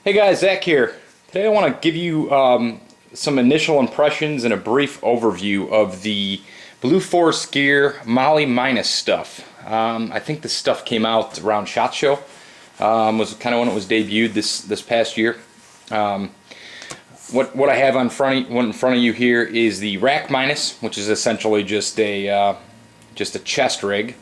Hey guys, Zach here. Today I want to give you some initial impressions and a brief overview of the Blue Force Gear MOLLEminus stuff. I think this stuff came out around SHOT Show. Was kind of when it was debuted this past year. What I have in front of you here is the Rackminus, which is essentially just a chest rig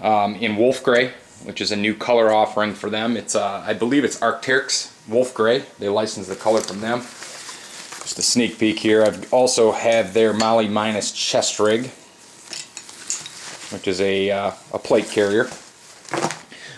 in wolf gray, which is a new color offering for them. It's I believe it's Arc'teryx wolf gray. They licensed the color from them. Just a sneak peek here. I also have their MOLLEminus chest rig, which is a plate carrier.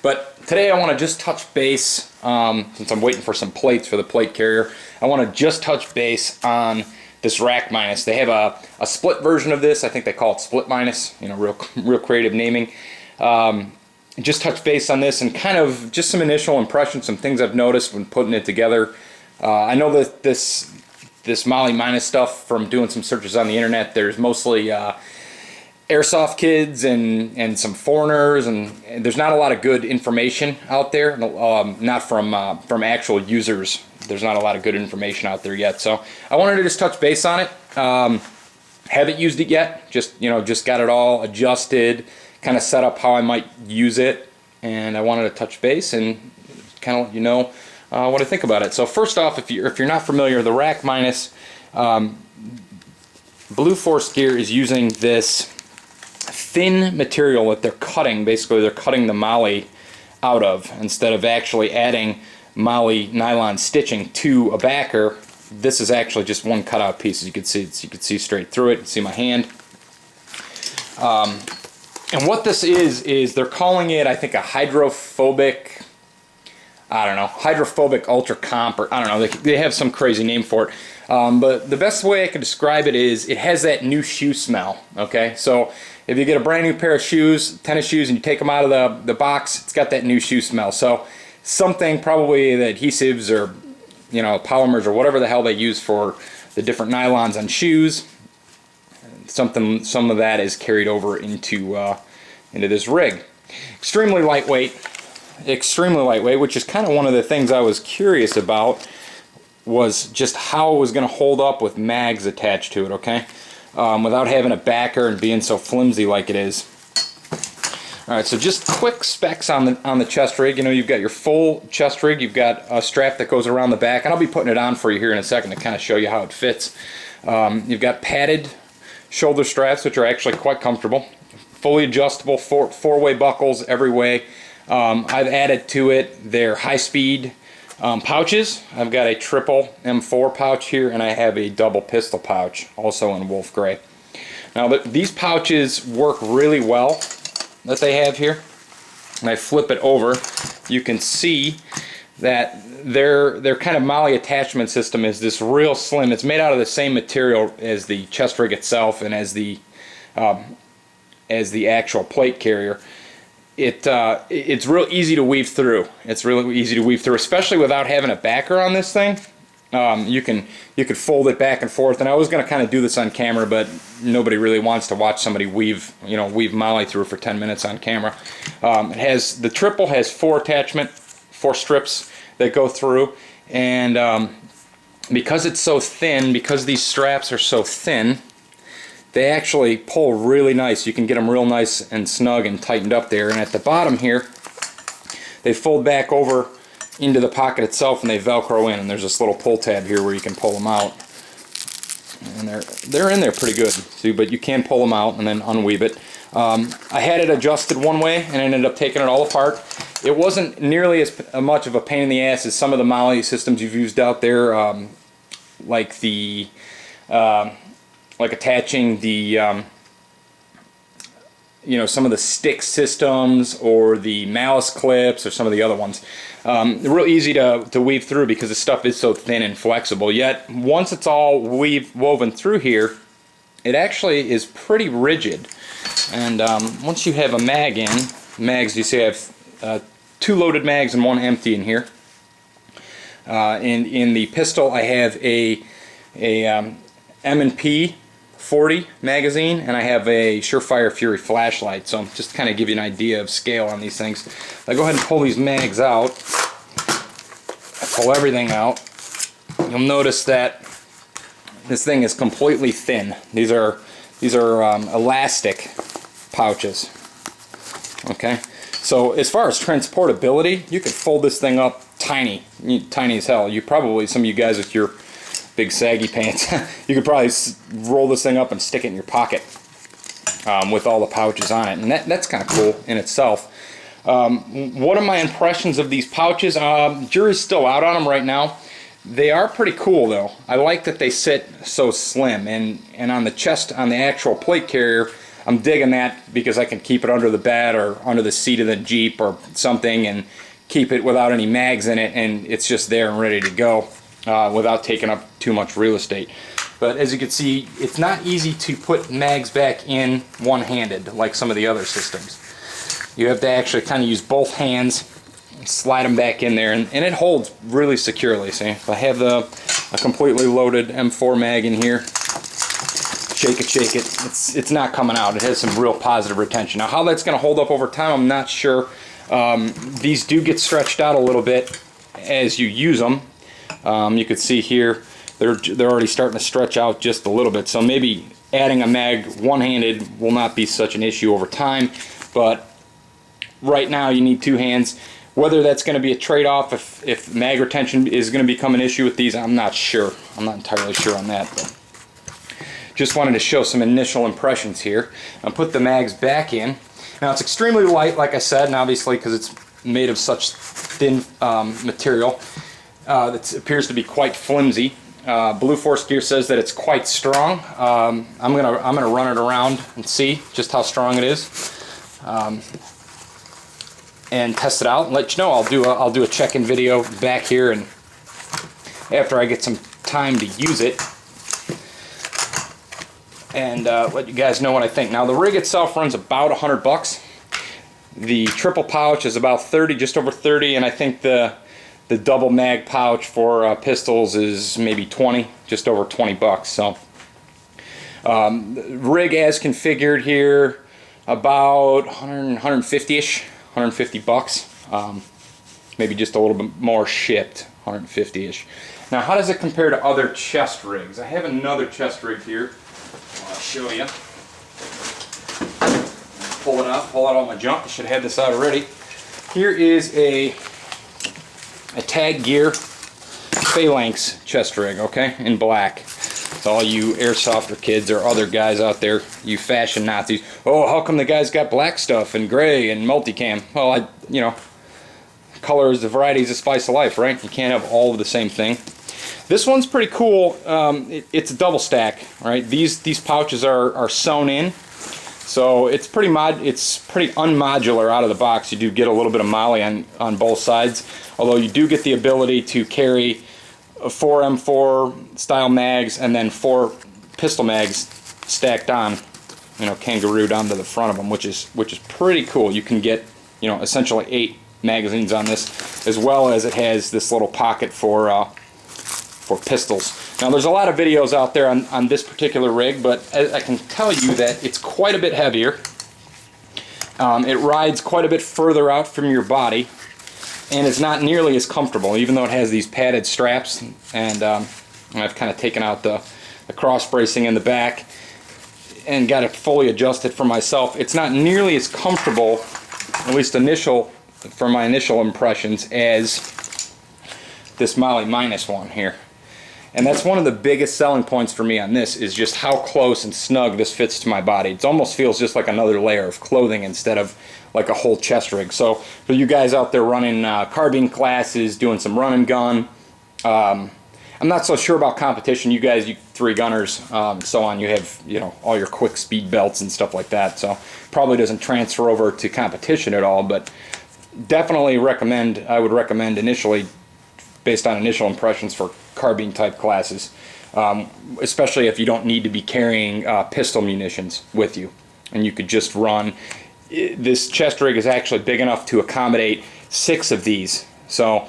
But today I want to just touch base, since I'm waiting for some plates for the plate carrier, I want to just touch base on this Rackminus. They have a split version of this. I think they call it Splitminus, you know, real creative naming. Just touch base on this and kind of just some initial impressions, some things I've noticed when putting it together. I know that this MOLLEminus stuff, from doing some searches on the internet, there's mostly airsoft kids and some foreigners, and there's not a lot of good information out there. Not from actual users. There's not a lot of good information out there yet. So I wanted to just touch base on it. Haven't used it yet. Just got it all adjusted, kind of set up how I might use it, and I wanted to touch base and kind of let you know what I think about it. So first off, if you're not familiar, the Rackminus, Blue Force Gear is using this thin material that they're cutting. Basically, they're cutting the molle out of, instead of actually adding molle nylon stitching to a backer. This is actually just one cutout piece. As you can see straight through it. You can see my hand. And what this is they're calling it, I think, a hydrophobic, hydrophobic ultra comp, or I don't know, they have some crazy name for it. But the best way I can describe it is it has that new shoe smell. Okay, so if you get a brand new pair of shoes, tennis shoes, and you take them out of the box, it's got that new shoe smell. So something, probably the adhesives or polymers or whatever the hell they use for the different nylons on shoes, some of that is carried over into this rig. Extremely lightweight, which is kind of one of the things I was curious about, was just how it was going to hold up with mags attached to it, okay? Without having a backer and being so flimsy like it is. Alright, so just quick specs on the chest rig. You've got your full chest rig, you've got a strap that goes around the back, and I'll be putting it on for you here in a second to kind of show you how it fits. You've got padded shoulder straps, which are actually quite comfortable. Fully adjustable, four-way buckles every way. I've added to it their high-speed pouches. I've got a triple M4 pouch here, and I have a double pistol pouch, also in wolf gray. Now, these pouches work really well that they have here. And I flip it over, you can see that their kind of molle attachment system is this real slim. It's made out of the same material as the chest rig itself and as the actual plate carrier. It's real easy to weave through. It's really easy to weave through, especially without having a backer on this thing. You could fold it back and forth, and I was going to kind of do this on camera, but nobody really wants to watch somebody weave molle through for 10 minutes on camera. The triple has four strips that go through, and because it's so thin, because these straps are so thin, they actually pull really nice. You can get them real nice and snug and tightened up there. And at the bottom here, they fold back over into the pocket itself, and they Velcro in. And there's this little pull tab here where you can pull them out. And they're in there pretty good. See, but you can pull them out and then unweave it. I had it adjusted one way and ended up taking it all apart. It wasn't nearly as much of a pain in the ass as some of the molle systems you've used out there, like attaching the some of the stick systems or the malice clips or some of the other ones. They're real easy to weave through because the stuff is so thin and flexible. Yet once it's all woven through here, it actually is pretty rigid. And once you have a mag in, mags, you see I have 2 loaded mags and 1 empty in here. In the pistol, I have a M&P 40 magazine, and I have a Surefire Fury flashlight. So just to kind of give you an idea of scale on these things. I go ahead and pull these mags out. pull everything out, you'll notice that this thing is completely thin. These are elastic pouches. Okay, so as far as transportability, you could fold this thing up tiny as hell. You probably, some of you guys with your big saggy pants, you could probably roll this thing up and stick it in your pocket with all the pouches on it, and that's kind of cool in itself. What are my impressions of these pouches? Jury's still out on them right now. They are pretty cool though. I like that they sit so slim, and on the chest, on the actual plate carrier, I'm digging that because I can keep it under the bed or under the seat of the Jeep or something and keep it without any mags in it, and it's just there and ready to go without taking up too much real estate. But as you can see, it's not easy to put mags back in one-handed like some of the other systems. You have to actually kind of use both hands, slide them back in there, and it holds really securely. See, if I have a completely loaded M4 mag in here, shake it, it's not coming out. It has some real positive retention. Now, how that's going to hold up over time, I'm not sure. These do get stretched out a little bit as you use them. You can see here they're already starting to stretch out just a little bit. So maybe adding a mag one-handed will not be such an issue over time. But right now, you need two hands. Whether that's going to be a trade-off, if mag retention is going to become an issue with these, I'm not sure. I'm not entirely sure on that. But just wanted to show some initial impressions here. I'll put the mags back in. Now it's extremely light, like I said, and obviously because it's made of such thin material, that appears to be quite flimsy. Blue Force Gear says that it's quite strong. I'm gonna run it around and see just how strong it is, and test it out and let you know. I'll do a check-in video back here, and after I get some time to use it, and let you guys know what I think. Now the rig itself runs about $100. The triple pouch is about 30, just over 30, and I think the double mag pouch for pistols is maybe 20, just over 20 bucks. So rig as configured here, about 150-ish, 150 bucks, maybe just a little bit more shipped, 150-ish. Now, how does it compare to other chest rigs? I have another chest rig here. I'll show you. Pull it out, pull out all my junk. I should have this out already. Here is a Tag Gear Phalanx chest rig, okay, in black. So all you airsofter kids or other guys out there, you fashion Nazis, oh, how come the guys got black stuff and gray and multicam? Well, you know, color is the variety is the spice of life, right? You can't have all of the same thing. This one's pretty cool. It's a double stack, right? These pouches are sewn in, so it's pretty unmodular out of the box. You do get a little bit of molle on both sides, although you do get the ability to carry 4 M4 style mags and then 4 pistol mags stacked on, you know, kangarooed onto the front of them, which is pretty cool. You can get, you know, essentially 8 magazines on this, as well as it has this little pocket for pistols. Now there's a lot of videos out there on this particular rig, but I can tell you that it's quite a bit heavier. It rides quite a bit further out from your body, and it's not nearly as comfortable, even though it has these padded straps, and I've kind of taken out the cross bracing in the back and got it fully adjusted for myself. It's not nearly as comfortable, at least from my initial impressions, as this MOLLEminus one here. And that's one of the biggest selling points for me on this, is just how close and snug this fits to my body. It almost feels just like another layer of clothing instead of like a whole chest rig. So for you guys out there running carbine classes, doing some run and gun, I'm not so sure about competition. You guys, you 3 gunners, so on, you have, you know, all your quick speed belts and stuff like that. So probably doesn't transfer over to competition at all, but definitely I would recommend initially, based on initial impressions, for carbine type classes, especially if you don't need to be carrying pistol munitions with you, and you could just run. This chest rig is actually big enough to accommodate 6 of these, so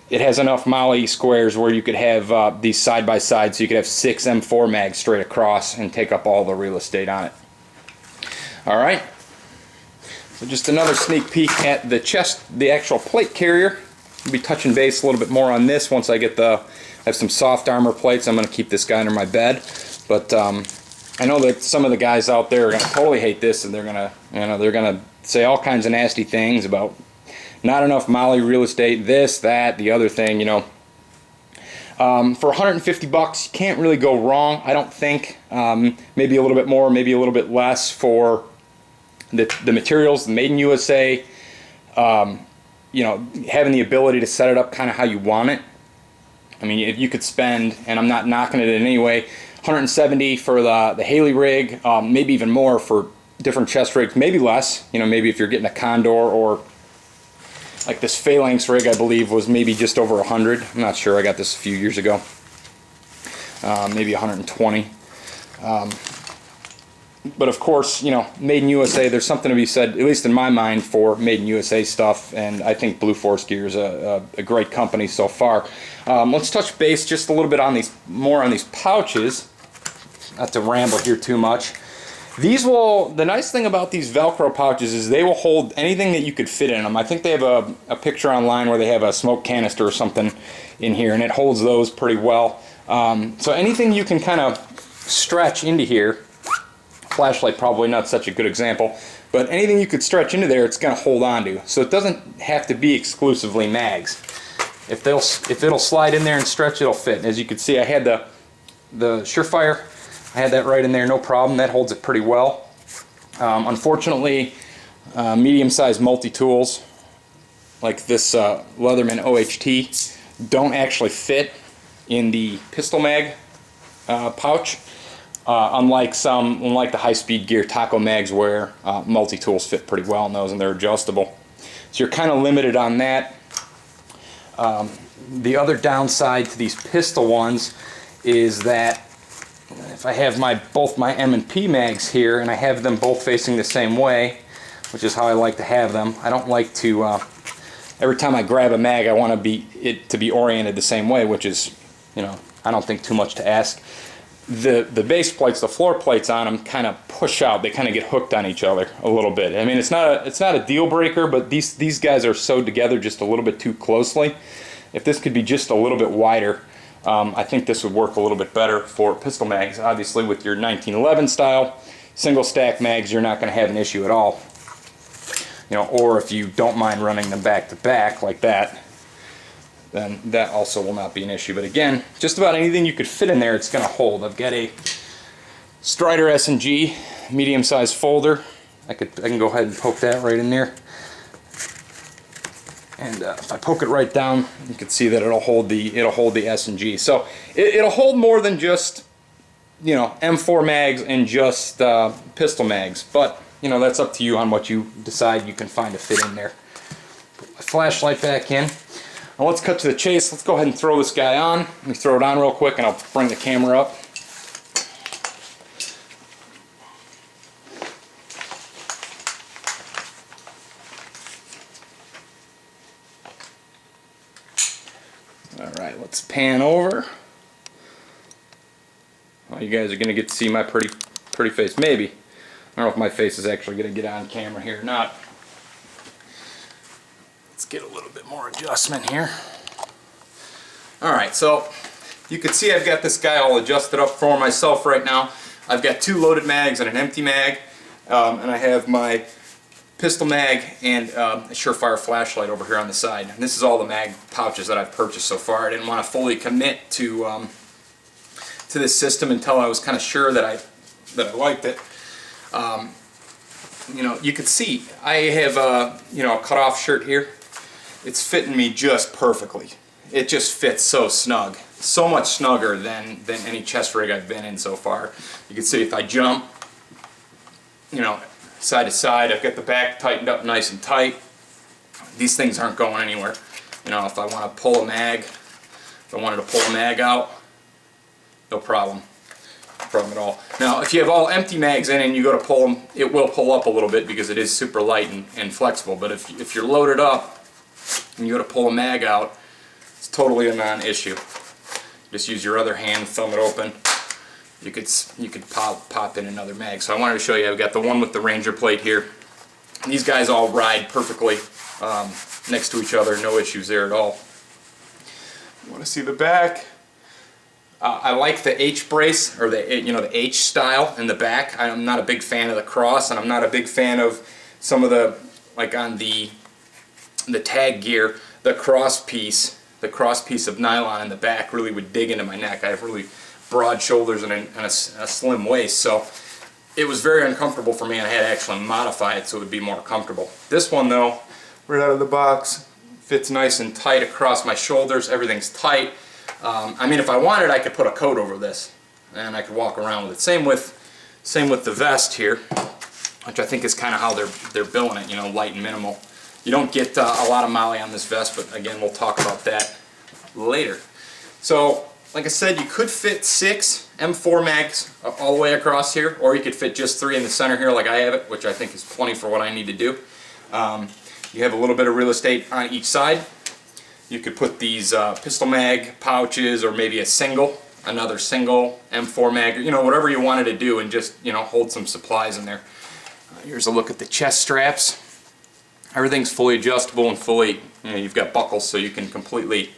it has enough molle squares where you could have these side by side, so you could have 6 M4 mags straight across and take up all the real estate on it. Alright, so just another sneak peek at the actual plate carrier. I'll be touching base a little bit more on this once I get I have some soft armor plates. I'm going to keep this guy under my bed, but I know that some of the guys out there are going to totally hate this, and they're going to, they're going to say all kinds of nasty things about not enough molle real estate, this, that, the other thing, For 150 bucks, you can't really go wrong, I don't think. Maybe a little bit more, maybe a little bit less for the materials, made in USA. Having the ability to set it up kind of how you want it. I mean, if you could spend, and I'm not knocking it in any way, 170 for the Haley rig, maybe even more for different chest rigs, maybe less. Maybe if you're getting a Condor, or like this Phalanx rig, I believe was maybe just over 100. I'm not sure. I got this a few years ago. Maybe 120. But of course, made in USA, there's something to be said, at least in my mind, for made in USA stuff, and I think Blue Force Gear is a great company so far. Let's touch base just a little bit on more on these pouches. Not to ramble here too much. The nice thing about these Velcro pouches is they will hold anything that you could fit in them. I think they have a picture online where they have a smoke canister or something in here, and it holds those pretty well. So anything you can kind of stretch into here, flashlight probably not such a good example, but anything you could stretch into there, it's going to hold on to. So it doesn't have to be exclusively mags. If it'll slide in there and stretch, it'll fit. As you can see, I had the Surefire. I had that right in there, no problem. That holds it pretty well. Unfortunately, medium-sized multi-tools like this Leatherman OHT don't actually fit in the pistol mag pouch, unlike the high-speed gear taco mags where multi-tools fit pretty well in those, and they're adjustable. So you're kind of limited on that. The other downside to these pistol ones is that if I have both my M&P mags here, and I have them both facing the same way, which is how I like to have them. I don't like to, every time I grab a mag, I want it to be oriented the same way, which is, I don't think too much to ask. The base plates, the floor plates on them kind of push out. They kind of get hooked on each other a little bit. I mean, it's not a deal breaker, but these guys are sewed together just a little bit too closely. If this could be just a little bit wider, I think this would work a little bit better for pistol mags. Obviously, with your 1911 style single stack mags, you're not going to have an issue at all. Or if you don't mind running them back to back like that, then that also will not be an issue. But again, just about anything you could fit in there, it's going to hold. I've got a Strider S&G medium-sized folder. I can go ahead and poke that right in there. And if I poke it right down, you can see that it'll hold the S&G. So it'll hold more than just M4 mags and just pistol mags. But that's up to you on what you decide you can find to fit in there. Put my flashlight back in. Now let's cut to the chase. Let's go ahead and throw this guy on. Let me throw it on real quick, and I'll bring the camera up. Alright, let's pan over. Oh, you guys are going to get to see my pretty face. Maybe. I don't know if my face is actually going to get on camera here or not. Let's get a little bit more adjustment here. Alright, so you can see I've got this guy all adjusted up for myself right now. I've got 2 loaded mags and an empty mag, and I have my pistol mag and a Surefire flashlight over here on the side. And this is all the mag pouches that I've purchased so far. I didn't want to fully commit to this system until I was kind of sure that I liked it. You can see I have a cut-off shirt here. It's fitting me just perfectly. It just fits so snug, so much snugger than any chest rig I've been in so far. You can see if I jump, side to side, I've got the back tightened up nice and tight. These things aren't going anywhere. If I want to pull a mag, if I wanted to pull a mag out, no problem. No problem at all. Now, if you have all empty mags in and you go to pull them, it will pull up a little bit because it is super light and flexible. But if you're loaded up and you go to pull a mag out, it's totally a non-issue. Just use your other hand, thumb it open. You could pop in another mag. So I wanted to show you, I've got the one with the Ranger plate here. These guys all ride perfectly next to each other, no issues there at all. You want to see the back? I like the H brace, or the the H style in the back. I'm not a big fan of the cross, and I'm not a big fan of some of the, like on the tag gear, the cross piece of nylon in the back really would dig into my neck. I have really broad shoulders and a slim waist, so it was very uncomfortable for me, and I had to actually modify it so it would be more comfortable. This one though, right out of the box, fits nice and tight across my shoulders. Everything's tight. I mean, if I wanted, I could put a coat over this, and I could walk around with it. Same with the vest here, which I think is kind of how they're billing it. You know, light and minimal. You don't get a lot of molle on this vest, but again, we'll talk about that later. So, like I said, you could fit 6 M4 mags all the way across here, or you could fit just 3 in the center here like I have it, which I think is plenty for what I need to do. You have a little bit of real estate on each side. You could put these pistol mag pouches, or maybe another single M4 mag, you know, whatever you wanted to do, and just, you know, hold some supplies in there. Here's a look at the chest straps. Everything's fully adjustable and fully, you know, you've got buckles so you can completely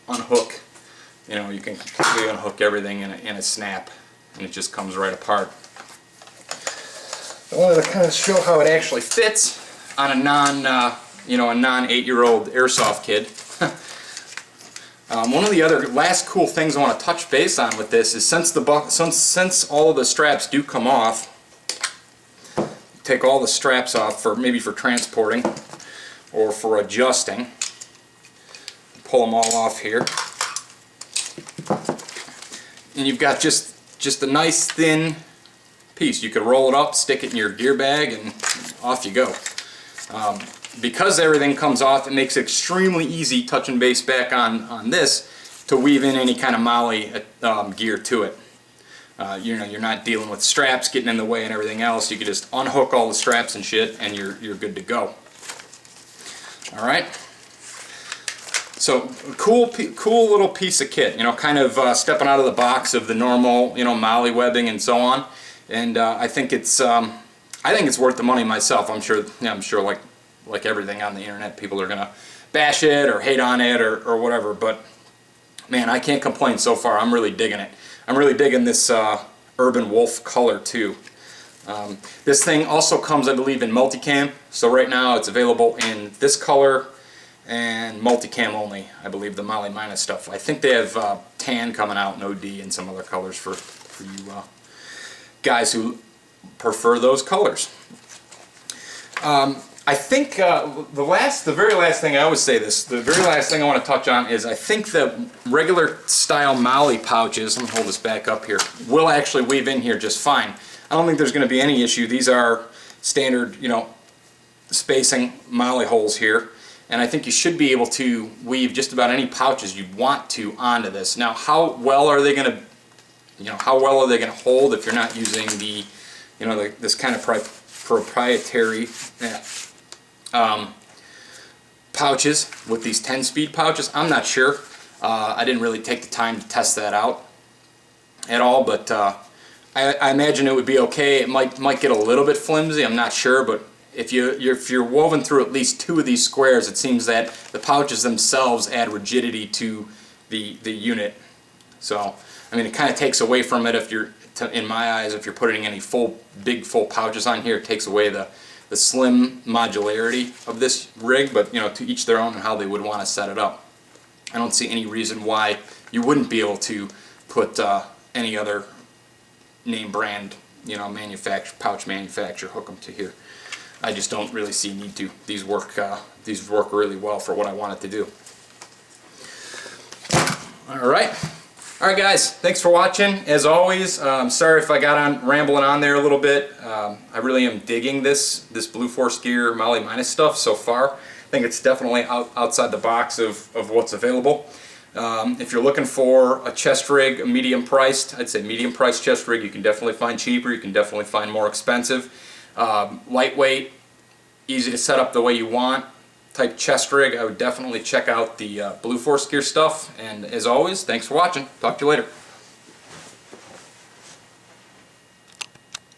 unhook. You know, you can completely unhook everything in a snap, and it just comes right apart. I wanted to kind of show how it actually fits on a non-8-year-old airsoft kid. One of the other last cool things I want to touch base on with this is since all of the straps do come off, take all the straps off maybe for transporting or for adjusting. Pull them all off here, and you've got just a nice thin piece. You could roll it up, stick it in your gear bag, and off you go. Because everything comes off, it makes it extremely easy, touching base back on this, to weave in any kind of molle gear to it. You know, you're not dealing with straps getting in the way and everything else. You can just unhook all the straps and shit, and you're good to go. All right. So cool little piece of kit. You know, kind of stepping out of the box of the normal, you know, molle webbing and so on. And I think it's worth the money myself. I'm sure like everything on the internet, people are gonna bash it or hate on it or whatever. But man, I can't complain so far. I'm really digging it. I'm really digging this Urban Wolf color too. This thing also comes, I believe, in multicam. So right now it's available in this color and multicam only. I believe the MOLLEminus stuff. I think they have tan coming out and OD and some other colors for you guys who prefer those colors. I think the very last thing I always say this, the very last thing I want to touch on is I think the regular style molle pouches, let me hold this back up here, will actually weave in here just fine. I don't think there's going to be any issue. These are standard, you know, spacing molle holes here, and I think you should be able to weave just about any pouches you want to onto this. Now, how well are they going to, you know, how well are they going to hold if you're not using the, you know, this kind of proprietary pouches with these 10-speed pouches? I'm not sure. I didn't really take the time to test that out at all, but I imagine it would be okay. It might get a little bit flimsy. I'm not sure, but if you're woven through at least 2 of these squares, it seems that the pouches themselves add rigidity to the unit. So I mean, it kind of takes away from it if you're, in my eyes, if you're putting any big full pouches on here. It takes away the slim modularity of this rig, but you know, to each their own and how they would want to set it up. I don't see any reason why you wouldn't be able to put any other name brand, you know, pouch manufacturer, hook them to here. I just don't really see a need to. These work really well for what I want it to do. Alright guys, thanks for watching. As always, I'm sorry if I got rambling on there a little bit. I really am digging this Blue Force Gear MOLLEminus stuff so far. I think it's definitely outside the box of what's available. If you're looking for a chest rig, a medium priced, I'd say medium priced chest rig, you can definitely find cheaper, you can definitely find more expensive. Lightweight, easy to set up the way you want type chest rig, I would definitely check out the Blue Force Gear stuff. And as always, thanks for watching. Talk to you later.